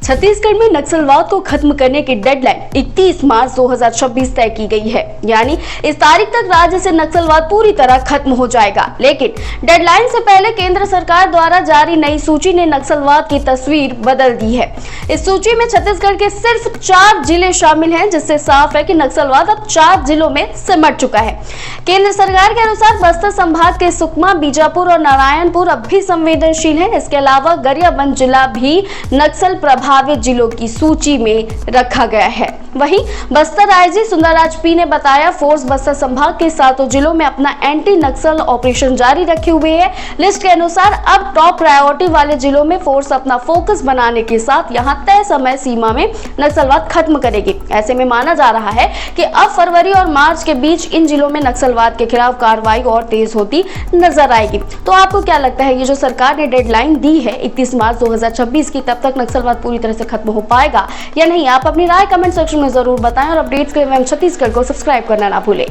छत्तीसगढ़ में नक्सलवाद को खत्म करने की डेडलाइन 31 मार्च 2026 तय की गई है। यानी इस तारीख तक राज्य से नक्सलवाद पूरी तरह खत्म हो जाएगा। लेकिन डेडलाइन से पहले केंद्र सरकार द्वारा जारी नई सूची ने नक्सलवाद की तस्वीर बदल दी है। इस सूची में छत्तीसगढ़ के सिर्फ 4 जिले शामिल हैं, जिससे साफ है कि नक्सलवाद अब 4 जिलों में सिमट चुका है। केंद्र सरकार के अनुसार बस्तर संभाग के सुकमा, बीजापुर और नारायणपुर अब भी संवेदनशील है। इसके अलावा गरियाबंद जिला भी नक्सल प्रभावित जिलों की सूची में रखा गया है। वहीं बस्तर आईजी सुंदरराज पी ने बताया, फोर्स बस्तर संभाग के 7 जिलों में अपना एंटी नक्सल ऑपरेशन जारी रखे हुए है। लिस्ट के अनुसार अब टॉप प्रायोरिटी वाले जिलों में फोर्स अपना फोकस बनाने के साथ यहां तय समय सीमा में नक्सलवाद खत्म करेगी। ऐसे में माना जा रहा है कि अब फरवरी और मार्च के बीच इन जिलों में नक्सलवाद के खिलाफ कार्रवाई और तेज होती नजर आएगी। तो आपको क्या लगता है, ये जो सरकार ने डेडलाइन दी है 31 मार्च 2026 की, तब तक नक्सलवाद पूरी तरह से खत्म हो पाएगा या नहीं? आप अपनी राय कमेंट सेक्शन में जरूर बताएं और अपडेट्स के लिए छत्तीसगढ़ को सब्सक्राइब करना ना भूलें।